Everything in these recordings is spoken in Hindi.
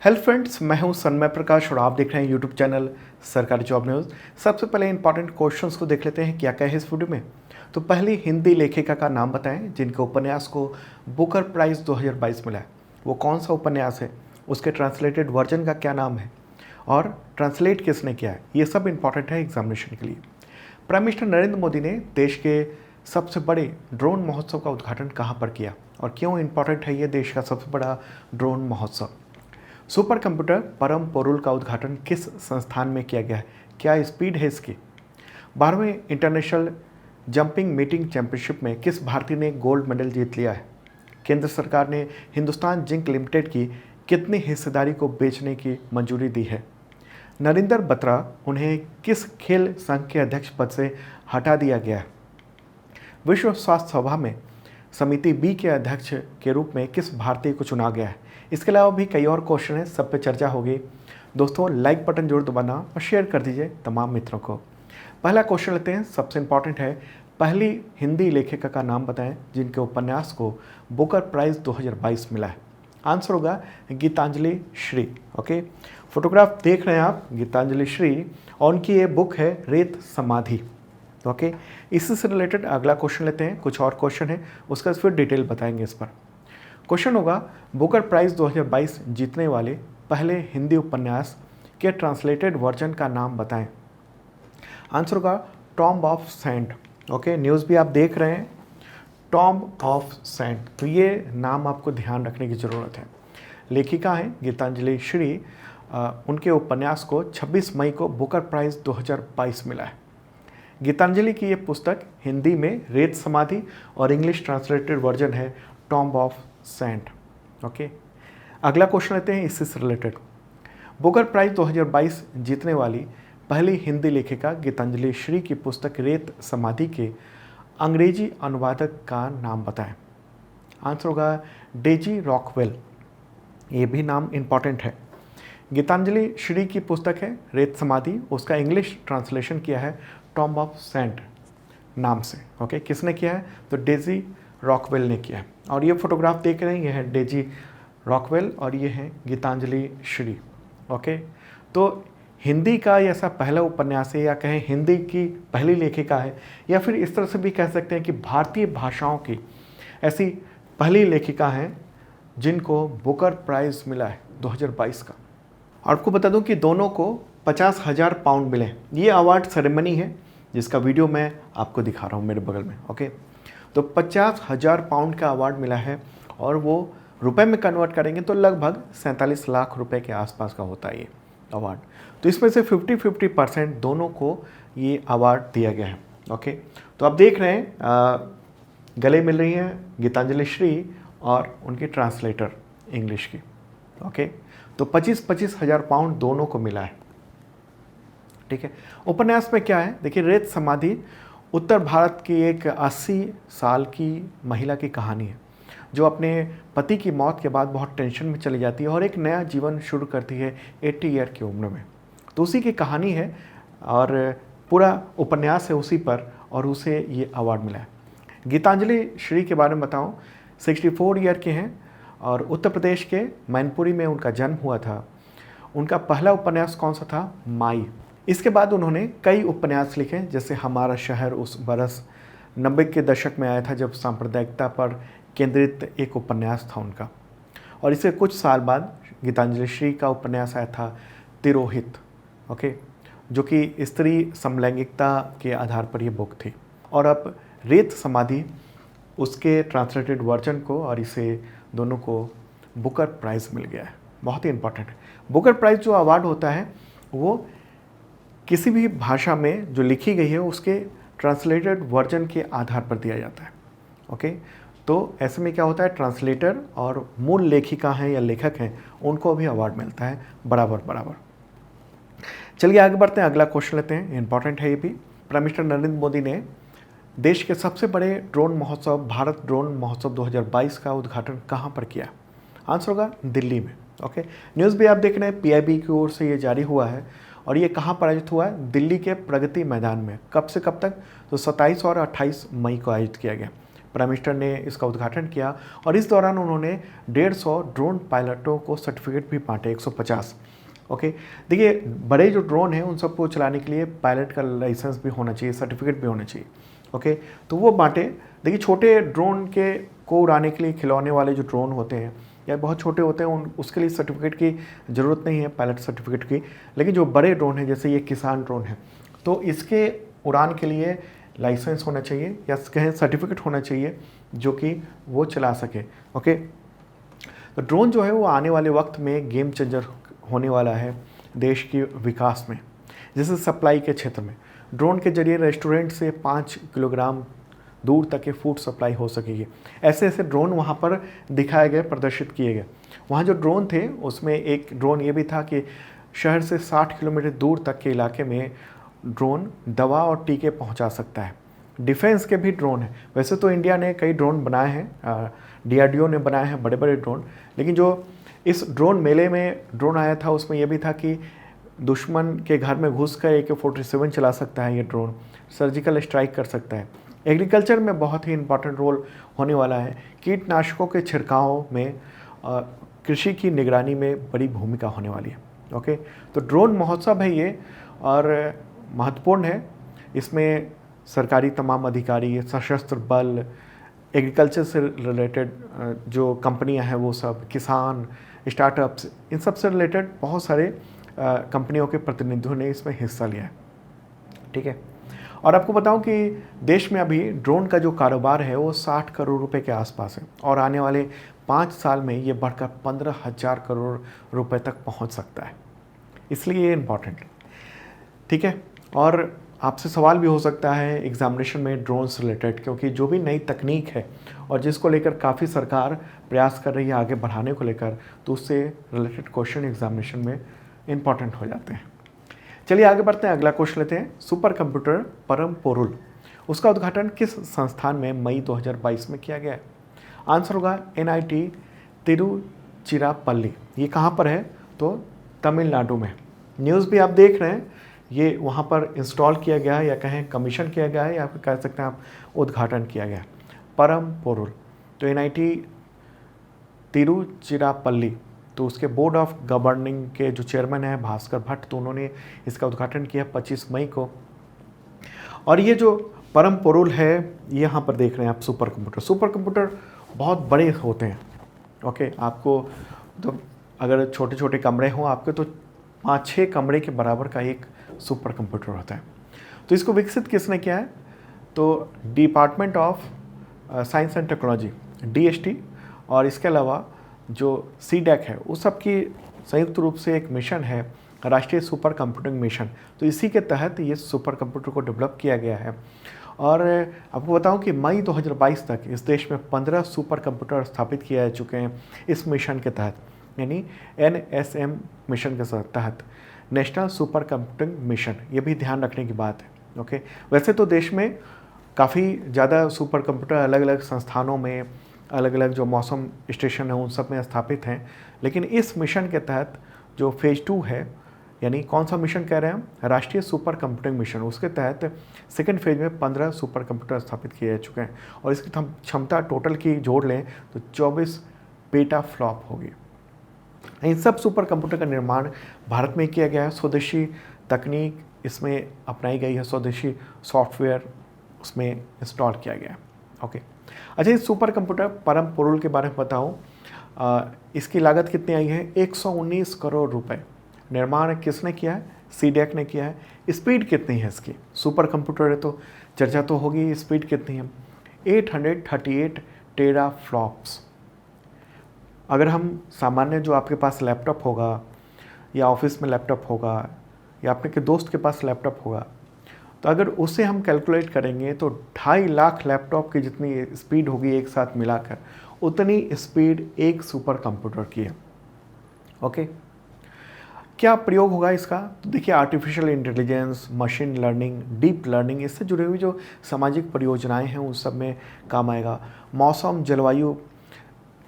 हेलो फ्रेंड्स, मैं हूं सन्मय प्रकाश और आप देख रहे हैं यूट्यूब चैनल सरकारी जॉब न्यूज़। सबसे पहले इंपॉर्टेंट क्वेश्चंस को देख लेते हैं क्या क्या है इस वीडियो में। तो पहली हिंदी लेखिका का नाम बताएं जिनके उपन्यास को बुकर प्राइज़ 2022 मिला है। वो कौन सा उपन्यास है, उसके ट्रांसलेटेड वर्जन का क्या नाम है और ट्रांसलेट किसने किया है, ये सब इंपॉर्टेंट है एग्जामिनेशन के लिए। प्राइम मिनिस्टर नरेंद्र मोदी ने देश के सबसे बड़े ड्रोन महोत्सव का उद्घाटन कहाँ पर किया और क्यों इंपॉर्टेंट है ये देश का सबसे बड़ा ड्रोन महोत्सव। सुपर कंप्यूटर परम पोरुल का उद्घाटन किस संस्थान में किया गया है, क्या स्पीड है इसकी। 12वें इंटरनेशनल जंपिंग मीटिंग चैंपियनशिप में किस भारतीय ने गोल्ड मेडल जीत लिया है। केंद्र सरकार ने हिंदुस्तान जिंक लिमिटेड की कितनी हिस्सेदारी को बेचने की मंजूरी दी है। नरेंद्र बत्रा उन्हें किस खेल संघ के अध्यक्ष पद से हटा दिया गया है। विश्व स्वास्थ्य सभा में समिति बी के अध्यक्ष के रूप में किस भारतीय को चुना गया है। इसके अलावा भी कई और क्वेश्चन हैं, सब पे चर्चा होगी। दोस्तों लाइक बटन जरूर दबाना और शेयर कर दीजिए तमाम मित्रों को। पहला क्वेश्चन लेते हैं, सबसे इंपॉर्टेंट है। पहली हिंदी लेखिका का नाम बताएं जिनके उपन्यास को बुकर प्राइज़ 2022 मिला है। आंसर होगा गीतांजलि श्री। ओके, फोटोग्राफ देख रहे हैं आप गीतांजलि श्री और उनकी ये बुक है रेत समाधि। ओके, इसी से रिलेटेड अगला क्वेश्चन लेते हैं। कुछ और क्वेश्चन है उसका फिर डिटेल बताएंगे इस पर। क्वेश्चन होगा बुकर प्राइज़ 2022 जीतने वाले पहले हिंदी उपन्यास के ट्रांसलेटेड वर्जन का नाम बताएं। आंसर होगा tomb of saint. Okay, news भी आप देख रहे हैं, टॉम्ब ऑफ सेंट। तो ये नाम आपको ध्यान रखने की ज़रूरत है। लेखिका हैं गीतांजलि श्री। उनके उपन्यास को 26 मई को बुकर प्राइज़ 2022 मिला है। गीतांजलि की ये पुस्तक हिंदी में रेत समाधि और इंग्लिश ट्रांसलेटेड वर्जन है टॉम्ब ऑफ सेंट। ओके, अगला क्वेश्चन लेते हैं इससे रिलेटेड। बुकर प्राइज़ 2022 जीतने वाली पहली हिंदी लेखिका गीतांजलि श्री की पुस्तक रेत समाधि के अंग्रेजी अनुवादक का नाम बताएं। आंसर होगा डेजी रॉकवेल। ये भी नाम इंपॉर्टेंट है। गीतांजलि श्री की पुस्तक है रेत समाधि, उसका इंग्लिश ट्रांसलेशन किया है टॉम्ब ऑफ सेंट नाम से। ओके, किसने किया है तो डेजी रॉकवेल ने किया है। और ये फोटोग्राफ देख रहे हैं, ये है डेजी रॉकवेल और ये है गीतांजलि श्री। ओके, तो हिंदी का ये ऐसा पहला उपन्यास है या कहें हिंदी की पहली लेखिका है या फिर इस तरह से भी कह सकते हैं कि भारतीय भाषाओं की ऐसी पहली लेखिका हैं जिनको बुकर प्राइज़ मिला है 2022 का। और आपको बता दूं कि दोनों को 50,000 पाउंड मिले। ये अवार्ड सेरेमनी है जिसका वीडियो मैं आपको दिखा रहा हूँ मेरे बगल में। ओके, तो 50,000 पाउंड का अवार्ड मिला है और वो रुपए में कन्वर्ट करेंगे तो लगभग 47 लाख रुपए के आसपास का होता है ये अवार्ड। तो इसमें से 50-50% दोनों को ये अवार्ड दिया गया है। ओके, तो आप देख रहे हैं गले मिल रही हैं गीतांजलि श्री और उनकी ट्रांसलेटर इंग्लिश की। ओके, तो 25-25 हज़ार पाउंड दोनों को मिला है। ठीक है, उपन्यास में क्या है देखिए, रेत समाधि उत्तर भारत की एक 80 साल की महिला की कहानी है जो अपने पति की मौत के बाद बहुत टेंशन में चली जाती है और एक नया जीवन शुरू करती है 80 ईयर की उम्र में। तो उसी की कहानी है और पूरा उपन्यास है उसी पर और उसे ये अवार्ड मिला है। गीतांजलि श्री के बारे में बताऊं, 64 ईयर के हैं और उत्तर प्रदेश के मैनपुरी में उनका जन्म हुआ था। उनका पहला उपन्यास कौन सा था, माई। इसके बाद उन्होंने कई उपन्यास लिखे जैसे हमारा शहर उस बरस 90 के दशक में आया था जब सांप्रदायिकता पर केंद्रित एक उपन्यास था उनका। और इससे कुछ साल बाद गीतांजलि श्री का उपन्यास आया था तिरोहित। ओके, जो कि स्त्री समलैंगिकता के आधार पर यह बुक थी। और अब रेत समाधि उसके ट्रांसलेटेड वर्जन को और इसे दोनों को बुकर प्राइज़ मिल गया है। बहुत ही इंपॉर्टेंट है। बुकर प्राइज़ जो अवार्ड होता है वो किसी भी भाषा में जो लिखी गई है उसके ट्रांसलेटेड वर्जन के आधार पर दिया जाता है। ओके, तो ऐसे में क्या होता है, ट्रांसलेटर और मूल लेखिका हैं या लेखक हैं उनको भी अवार्ड मिलता है बराबर बराबर। चलिए आगे बढ़ते हैं, अगला क्वेश्चन लेते हैं, इंपॉर्टेंट है ये भी। प्राइम मिनिस्टर नरेंद्र मोदी ने देश के सबसे बड़े ड्रोन महोत्सव भारत ड्रोन महोत्सव 2022 का उद्घाटन कहाँ पर किया। आंसर होगा दिल्ली में। ओके, न्यूज़ भी आप देख रहे हैं PIB की ओर से ये जारी हुआ है और ये कहाँ पर आयोजित हुआ है, दिल्ली के प्रगति मैदान में। कब से कब तक, तो 27 और 28 मई को आयोजित किया गया। प्राइम मिनिस्टर ने इसका उद्घाटन किया और इस दौरान उन्होंने 150 ड्रोन पायलटों को सर्टिफिकेट भी बांटे, 150। ओके, देखिए बड़े जो ड्रोन हैं उन सबको चलाने के लिए पायलट का लाइसेंस भी होना चाहिए, सर्टिफिकेट भी होना चाहिए। ओके, तो वो बांटे। देखिए छोटे ड्रोन के को उड़ाने के लिए खिलौने वाले जो ड्रोन होते हैं या बहुत छोटे होते हैं उसके लिए सर्टिफिकेट की ज़रूरत नहीं है, पायलट सर्टिफिकेट की। लेकिन जो बड़े ड्रोन हैं जैसे ये किसान ड्रोन है, तो इसके उड़ान के लिए लाइसेंस होना चाहिए या कहें सर्टिफिकेट होना चाहिए जो कि वो चला सके। ओके, तो ड्रोन जो है वो आने वाले वक्त में गेम चेंजर होने वाला है देश के विकास में। जैसे सप्लाई के क्षेत्र में ड्रोन के जरिए रेस्टोरेंट से 5 किलोग्राम दूर तक के फूड सप्लाई हो सकेगी। ऐसे ऐसे ड्रोन वहाँ पर दिखाए गए, प्रदर्शित किए गए। वहाँ जो ड्रोन थे उसमें एक ड्रोन ये भी था कि शहर से 60 किलोमीटर दूर तक के इलाके में ड्रोन दवा और टीके पहुँचा सकता है। डिफेंस के भी ड्रोन हैं। वैसे तो इंडिया ने कई ड्रोन बनाए हैं, DRDO ने बनाए हैं बड़े बड़े ड्रोन, लेकिन जो इस ड्रोन मेले में ड्रोन आया था उसमें यह भी था कि दुश्मन के घर में घुसकर AK-47 चला सकता है ये ड्रोन, सर्जिकल स्ट्राइक कर सकता है। एग्रीकल्चर में बहुत ही इंपॉर्टेंट रोल होने वाला है। कीटनाशकों के छिड़काव में, कृषि की निगरानी में बड़ी भूमिका होने वाली है। ओके, तो ड्रोन महोत्सव है ये और महत्वपूर्ण है। इसमें सरकारी तमाम अधिकारी, सशस्त्र बल, एग्रीकल्चर से रिलेटेड जो कंपनियां हैं वो सब, किसान, स्टार्टअप्स, इन सब से रिलेटेड बहुत सारे कंपनियों के प्रतिनिधियों ने इसमें हिस्सा लिया है। ठीक है, और आपको बताऊं कि देश में अभी ड्रोन का जो कारोबार है वो 60 करोड़ रुपए के आसपास है और आने वाले 5 साल में ये बढ़कर 15,000 करोड़ रुपए तक पहुंच सकता है। इसलिए ये इम्पॉर्टेंट है। ठीक है, और आपसे सवाल भी हो सकता है एग्जामिनेशन में ड्रोन से रिलेटेड, क्योंकि जो भी नई तकनीक है और जिसको लेकर काफ़ी सरकार प्रयास कर रही है आगे बढ़ाने को लेकर, तो उससे रिलेटेड क्वेश्चन एग्जामिनेशन में इम्पॉर्टेंट हो जाते हैं। चलिए आगे बढ़ते हैं, अगला क्वेश्चन लेते हैं। सुपर कंप्यूटर परम पोरुल, उसका उद्घाटन किस संस्थान में मई 2022 में किया गया है? आंसर होगा NIT तिरुचिरापल्ली। ये कहाँ पर है? तो तमिलनाडु में। न्यूज़ भी आप देख रहे हैं, ये वहाँ पर इंस्टॉल किया गया है या कहें कमीशन किया गया है या फिर कह सकते हैं आप उद्घाटन किया गया है। परम पोरुल, तो NIT तिरुचिरापल्ली, तो उसके बोर्ड ऑफ गवर्निंग के जो चेयरमैन है भास्कर भट्ट, तो उन्होंने इसका उद्घाटन किया 25 मई को। और ये जो परम पोरुल है, यहाँ पर देख रहे हैं आप सुपर कंप्यूटर बहुत बड़े होते हैं। ओके, आपको तो अगर छोटे छोटे कमरे हों आपके, तो 5-6 कमरे के बराबर का एक सुपर कंप्यूटर होता है। तो इसको विकसित किसने किया है? तो department of science and technology, DST, और इसके अलावा जो CDAC है उस सब की संयुक्त रूप से एक मिशन है, राष्ट्रीय सुपर कंप्यूटिंग मिशन। तो इसी के तहत ये सुपर कंप्यूटर को डेवलप किया गया है। और आपको बताऊं कि मई 2022 तक इस देश में 15 सुपर कंप्यूटर स्थापित किए जा चुके हैं इस मिशन के तहत, यानी NSM मिशन के तहत, नेशनल सुपर कंप्यूटिंग मिशन। ये भी ध्यान रखने की बात है। ओके, वैसे तो देश में काफ़ी ज़्यादा सुपर कंप्यूटर अलग अलग संस्थानों में, अलग अलग जो मौसम स्टेशन है उन सब में स्थापित हैं, लेकिन इस मिशन के तहत जो फेज़ 2 है, यानी कौन सा मिशन कह रहे हैं हम? राष्ट्रीय सुपर कंप्यूटिंग मिशन, उसके तहत सेकंड फेज में 15 सुपर कंप्यूटर स्थापित किए जा चुके हैं और इसकी क्षमता टोटल की जोड़ लें तो 24 पेटा फ्लॉप होगी। इन सब सुपर कंप्यूटर का निर्माण भारत में किया गया है। स्वदेशी तकनीक इसमें अपनाई गई है, स्वदेशी सॉफ्टवेयर उसमें इंस्टॉल किया गया है। ओके, अच्छा, इस सुपर कंप्यूटर परम पोरुल के बारे में बताऊँ, इसकी लागत कितनी आई है? 119 करोड़ रुपए। निर्माण किसने किया है? CDAC ने किया है। स्पीड कितनी है इसकी? सुपर कंप्यूटर है तो चर्चा तो होगी, स्पीड कितनी है? 838 टेरा फ्लॉप्स। अगर हम सामान्य जो आपके पास लैपटॉप होगा या ऑफिस में लैपटॉप होगा या अपने के दोस्त के पास लैपटॉप होगा, तो अगर उसे हम कैलकुलेट करेंगे तो 2.5 लाख लैपटॉप की जितनी स्पीड होगी एक साथ मिलाकर, उतनी स्पीड एक सुपर कंप्यूटर की है। ओके, क्या प्रयोग होगा इसका? तो देखिए, artificial intelligence, machine learning, deep learning, इससे जुड़ी हुई जो सामाजिक परियोजनाएं हैं उन सब में काम आएगा। मौसम, जलवायु,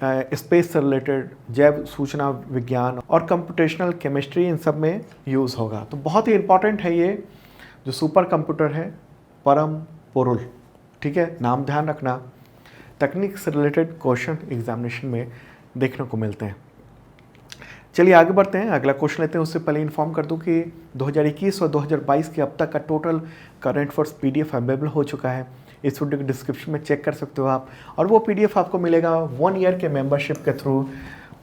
स्पेस से रिलेटेड, जैव सूचना विज्ञान और कंप्यूटेशनल केमिस्ट्री, इन सब में यूज़ होगा। तो बहुत ही इंपॉर्टेंट है ये जो सुपर कंप्यूटर है परम पोरुल। ठीक है, नाम ध्यान रखना। तकनीक से रिलेटेड क्वेश्चन एग्जामिनेशन में देखने को मिलते हैं। चलिए आगे बढ़ते हैं, अगला क्वेश्चन लेते हैं। उससे पहले इन्फॉर्म कर दूं कि 2021 और 2022 के अब तक का total current affairs PDF available हो चुका है। इस वीडियो के डिस्क्रिप्शन में चेक कर सकते हो आप, और वो पीडीएफ आपको मिलेगा 1 ईयर के मेंबरशिप के थ्रू।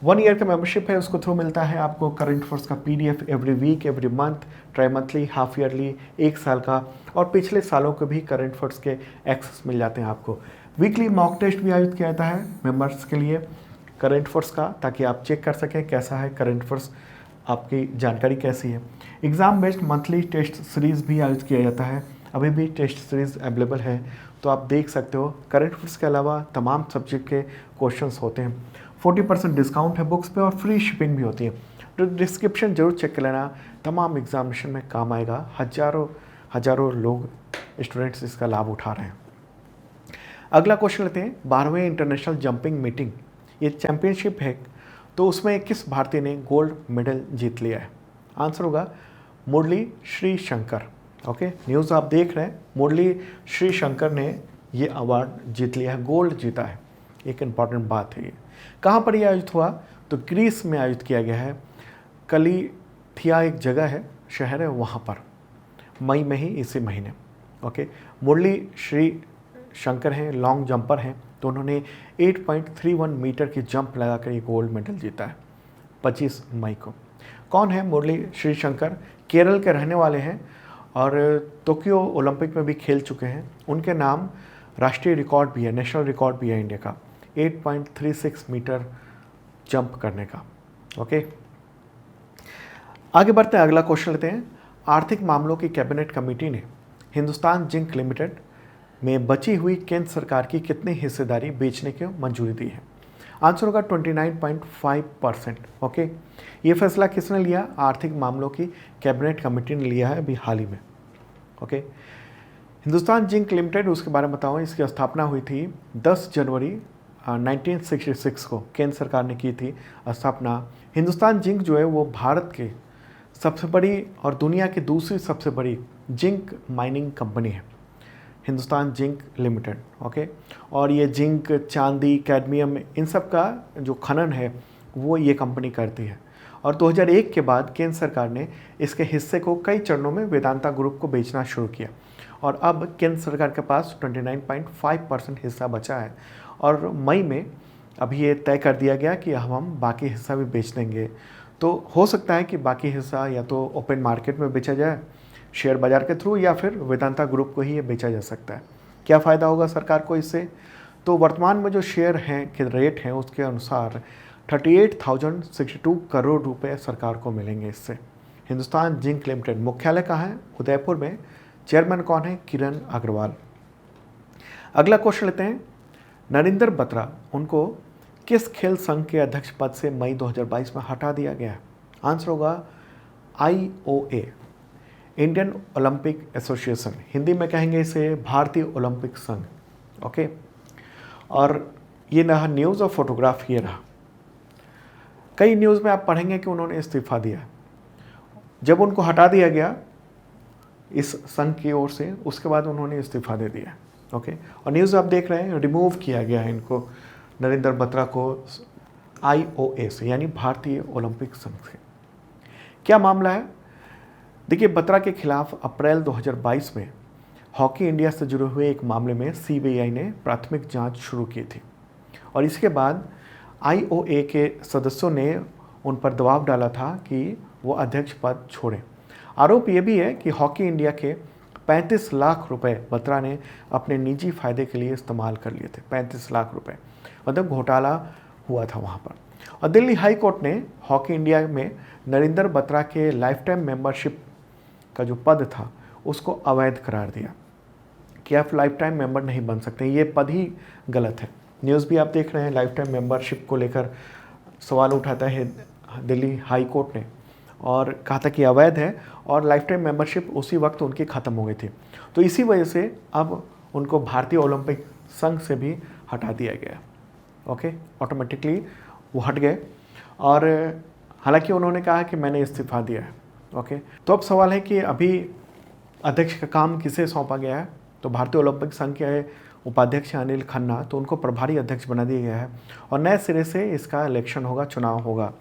1 ईयर का मेंबरशिप है, उसको थ्रू मिलता है आपको करंट अफेयर्स का PDF every week, every month, trimonthly, half yearly, 1 साल का, और पिछले सालों के भी करंट अफेयर्स के एक्सेस मिल जाते हैं आपको। वीकली मॉक टेस्ट भी आयोजित किया जाता है मेंबर्स के लिए करंट अफेयर्स का, ताकि आप चेक कर सकें कैसा है करंट अफेयर्स, आपकी जानकारी कैसी है। Exam based monthly test series भी आयोजित किया जाता है, अभी भी टेस्ट सीरीज़ अवेलेबल है, तो आप देख सकते हो। करंट अफेयर्स के अलावा तमाम सब्जेक्ट के क्वेश्चंस होते हैं। 40% डिस्काउंट है बुक्स पे, और फ्री शिपिंग भी होती है। तो डिस्क्रिप्शन जरूर चेक कर लेना, तमाम एग्जामिनेशन में काम आएगा। हज़ारों लोग स्टूडेंट्स इसका लाभ उठा रहे हैं। अगला क्वेश्चन लेते हैं, 12वें इंटरनेशनल जंपिंग मीटिंग, ये चैंपियनशिप है, तो उसमें किस भारतीय ने गोल्ड मेडल जीत लिया है? आंसर होगा मुरली श्री शंकर। ओके, न्यूज़ आप देख रहे हैं, मुरली श्री शंकर ने ये अवार्ड जीत लिया है, गोल्ड जीता है। एक इम्पॉर्टेंट बात है ये। कहाँ पर यह आयोजित हुआ? तो ग्रीस में आयोजित किया गया है। कलिथिया एक जगह है, शहर है, वहाँ पर मई में ही, इसी महीने। ओके, मुरली श्री शंकर हैं, लॉन्ग जंपर हैं, तो उन्होंने 8.31 मीटर की जंप लगाकर ये गोल्ड मेडल जीता है 25 मई को। कौन है मुरली श्री शंकर? केरल के रहने वाले हैं और टोक्यो ओलंपिक में भी खेल चुके हैं। उनके नाम राष्ट्रीय रिकॉर्ड भी है, नेशनल रिकॉर्ड भी है इंडिया का, 8.36 मीटर जंप करने का। ओके, आगे बढ़ते हैं, अगला क्वेश्चन लेते हैं। आर्थिक मामलों की कैबिनेट कमेटी ने हिंदुस्तान जिंक लिमिटेड में बची हुई केंद्र सरकार की कितनी हिस्सेदारी बेचने की मंजूरी दी है? आंसर होगा 29.5%। ओके, ये फैसला किसने लिया? आर्थिक मामलों की कैबिनेट कमेटी ने लिया है अभी हाल ही में। ओके, हिंदुस्तान जिंक लिमिटेड, उसके बारे में बताऊँ, इसकी स्थापना हुई थी 10 जनवरी 1966 को, केंद्र सरकार ने की थी स्थापना। हिंदुस्तान जिंक जो है वो भारत के सबसे बड़ी और दुनिया की दूसरी सबसे बड़ी जिंक माइनिंग कंपनी है, हिंदुस्तान जिंक लिमिटेड। ओके, और ये जिंक, चांदी, कैडमियम, इन सब का जो खनन है वो ये कंपनी करती है। और 2001 के बाद केंद्र सरकार ने इसके हिस्से को कई चरणों में वेदांता ग्रुप को बेचना शुरू किया, और अब केंद्र सरकार के पास 29.5% हिस्सा बचा है। और मई में अभी ये तय कर दिया गया कि हम बाकी हिस्सा भी बेच देंगे। तो हो सकता है कि बाकी हिस्सा या तो ओपन मार्केट में बेचा जाए शेयर बाजार के थ्रू, या फिर वेदांता ग्रुप को ही ये बेचा जा सकता है। क्या फ़ायदा होगा सरकार को इससे? तो वर्तमान में जो शेयर हैं के रेट हैं उसके अनुसार 38,062 करोड़ रुपए सरकार को मिलेंगे इससे। हिंदुस्तान जिंक लिमिटेड मुख्यालय कहाँ है? उदयपुर में। चेयरमैन कौन है? किरण अग्रवाल। अगला क्वेश्चन लेते हैं, नरेंद्र बत्रा, उनको किस खेल संघ के अध्यक्ष पद से मई 2022 में हटा दिया गया? आंसर होगा IOA, Indian Olympic association, Hindi में कहेंगे इसे भारतीय ओलंपिक संघ। ओके, और ये रहा न्यूज़ और फोटोग्राफ, ये रहा। कई न्यूज़ में आप पढ़ेंगे कि उन्होंने इस्तीफा दिया। जब उनको हटा दिया गया इस संघ की ओर से, उसके बाद उन्होंने इस्तीफा दे दिया। ओके, और न्यूज़ आप देख रहे हैं, रिमूव किया गया है इनको, नरेंद्र बत्रा को IOA से, यानी भारतीय ओलंपिक संघ से। क्या मामला है? देखिए, बत्रा के खिलाफ अप्रैल 2022 में हॉकी इंडिया से जुड़े हुए एक मामले में CBI ने प्राथमिक जांच शुरू की थी, और इसके बाद IOA के सदस्यों ने उन पर दबाव डाला था कि वो अध्यक्ष पद छोड़ें। आरोप ये भी है कि हॉकी इंडिया के 35 लाख रुपए बत्रा ने अपने निजी फायदे के लिए इस्तेमाल कर लिए थे। 35 लाख रुपए, मतलब घोटाला हुआ था वहाँ पर। और दिल्ली हाई कोर्ट ने हॉकी इंडिया में नरेंद्र बत्रा के लाइफ टाइम मेंबरशिप का जो पद था उसको अवैध करार दिया कि आप लाइफ टाइम मेंबर नहीं बन सकते, ये पद ही गलत है। न्यूज़ भी आप देख रहे हैं, लाइफ टाइम मेंबरशिप को लेकर सवाल उठाता है दिल्ली हाई कोर्ट ने, और कहा था कि अवैध है, और लाइफ टाइम मेंबरशिप उसी वक्त उनकी ख़त्म हो गई थी। तो इसी वजह से अब उनको भारतीय ओलंपिक संघ से भी हटा दिया गया। ओके, ऑटोमेटिकली वो हट गए, और हालांकि उन्होंने कहा कि मैंने इस्तीफा दिया है। ओके, तो अब सवाल है कि अभी अध्यक्ष का काम किसे सौंपा गया है? तो भारतीय ओलंपिक संघ के उपाध्यक्ष हैं अनिल खन्ना, तो उनको प्रभारी अध्यक्ष बना दिया गया है और नए सिरे से इसका इलेक्शन होगा, चुनाव होगा।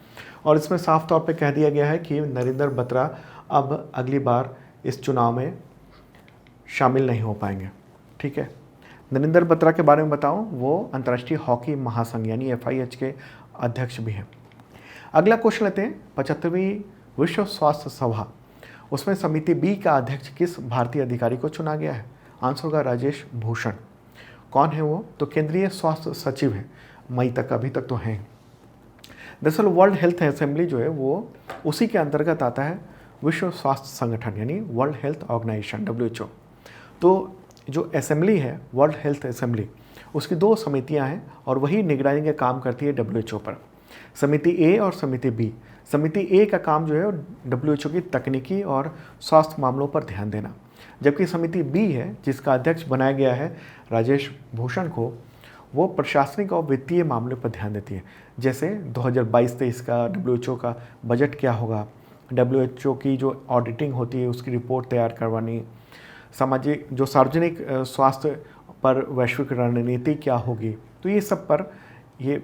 और इसमें साफ तौर पे कह दिया गया है कि नरेंद्र बत्रा अब अगली बार इस चुनाव में शामिल नहीं हो पाएंगे। ठीक है, नरेंद्र बत्रा के बारे में बताऊं, वो अंतर्राष्ट्रीय हॉकी महासंघ यानी FIH के अध्यक्ष भी हैं। अगला क्वेश्चन लेते हैं, 75वीं विश्व स्वास्थ्य सभा, उसमें समिति बी का अध्यक्ष किस भारतीय अधिकारी को चुना गया है? आंसर होगा राजेश भूषण। कौन है वो? तो केंद्रीय स्वास्थ्य सचिव हैं, मई तक, अभी तक तो हैं। दरअसल वर्ल्ड हेल्थ असेंबली जो है वो उसी के अंतर्गत आता है विश्व स्वास्थ्य संगठन यानी वर्ल्ड हेल्थ ऑर्गेनाइजेशन WHO। तो जो असेंबली है वर्ल्ड हेल्थ असेंबली, उसकी 2 समितियां हैं और वही निगरानी का काम करती है WHO पर, समिति ए और समिति बी। समिति ए का काम जो है WHO की तकनीकी और स्वास्थ्य मामलों पर ध्यान देना, जबकि समिति बी है जिसका अध्यक्ष बनाया गया है राजेश भूषण को, वो प्रशासनिक और वित्तीय मामले पर ध्यान देती है। जैसे 2022-23 का WHO का बजट क्या होगा, WHO की जो ऑडिटिंग होती है उसकी रिपोर्ट तैयार करवानी, सामाजिक जो सार्वजनिक स्वास्थ्य पर वैश्विक रणनीति क्या होगी, तो ये सब पर ये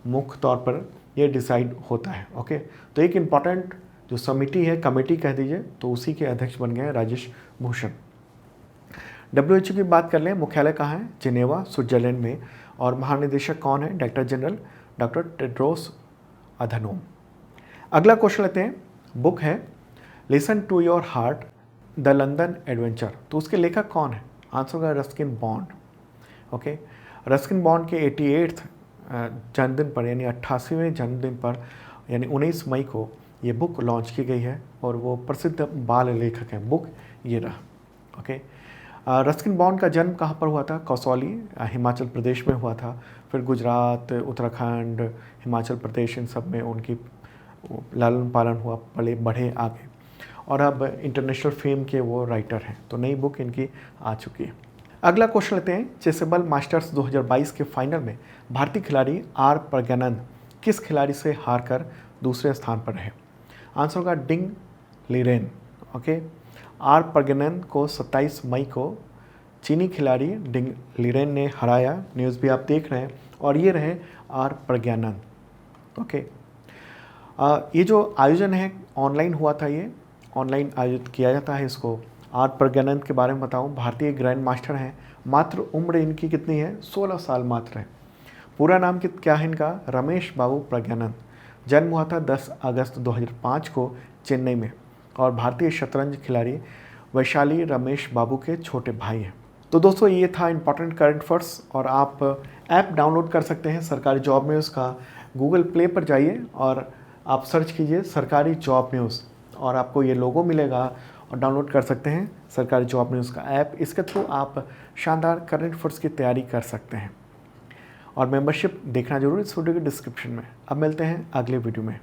मुख्य तौर पर ये डिसाइड होता है। ओके, तो एक इम्पॉर्टेंट जो समिति है, कमेटी कह दीजिए, तो उसी के अध्यक्ष बन गए हैं राजेश भूषण। WHO की बात कर लें, मुख्यालय कहाँ है? जिनेवा, स्विट्जरलैंड में, और महानिदेशक कौन है? Director general doctor Tedros Adhanom. अगला क्वेश्चन लेते हैं, बुक है listen to your heart the London adventure, तो उसके लेखक कौन है? आंसर होगा Ruskin Bond. Okay, Ruskin Bond के 88 जन्मदिन पर यानी 88वें जन्मदिन पर यानी 19 मई को ये बुक लॉन्च की गई है और वो प्रसिद्ध बाल लेखक हैं। बुक ये रहा। ओके, रस्किन बॉन्ड का जन्म कहाँ पर हुआ था? कसौली, हिमाचल प्रदेश में हुआ था। फिर गुजरात, उत्तराखंड, हिमाचल प्रदेश, इन सब में उनकी लालन पालन हुआ, बढ़े आगे, और अब इंटरनेशनल फेम के वो राइटर हैं। तो नई बुक इनकी आ चुकी है। अगला क्वेश्चन लेते हैं, चेसेबल मास्टर्स 2022 के फाइनल में भारतीय खिलाड़ी आर प्रज्ञानंद किस खिलाड़ी से हारकर दूसरे स्थान पर रहे? आंसर होगा Ding Liren. Okay, are Pragyanand को 27 मई को चीनी खिलाड़ी डिंग लीरेन ने हराया। न्यूज़ भी आप देख रहे हैं, और ये रहे आर प्रज्ञानंद। ओके, ये जो आयोजन है ऑनलाइन हुआ था, ये ऑनलाइन आयोजित किया जाता है इसको। आर प्रज्ञानंद के बारे में बताऊं, भारतीय ग्रैंड मास्टर हैं, मात्र उम्र इनकी कितनी है? 16 साल मात्र है। पूरा नाम क्या है इनका? रमेश बाबू प्रज्ञानंद। जन्म हुआ था 10 अगस्त 2005 को चेन्नई में, और भारतीय शतरंज खिलाड़ी वैशाली रमेश बाबू के छोटे भाई हैं। तो दोस्तों, ये था इंपॉर्टेंट करंट अफेयर्स, और आप ऐप डाउनलोड कर सकते हैं सरकारी जॉब न्यूज़ का। गूगल प्ले पर जाइए और आप सर्च कीजिए सरकारी जॉब न्यूज़, और आपको ये लोगो मिलेगा, और डाउनलोड कर सकते हैं सरकारी जॉब न्यूज़ का ऐप। इसके थ्रू आप शानदार करंट अफेयर्स की तैयारी कर सकते हैं, और मेंबरशिप देखना जरूर इस वीडियो के डिस्क्रिप्शन में। अब मिलते हैं अगले वीडियो में।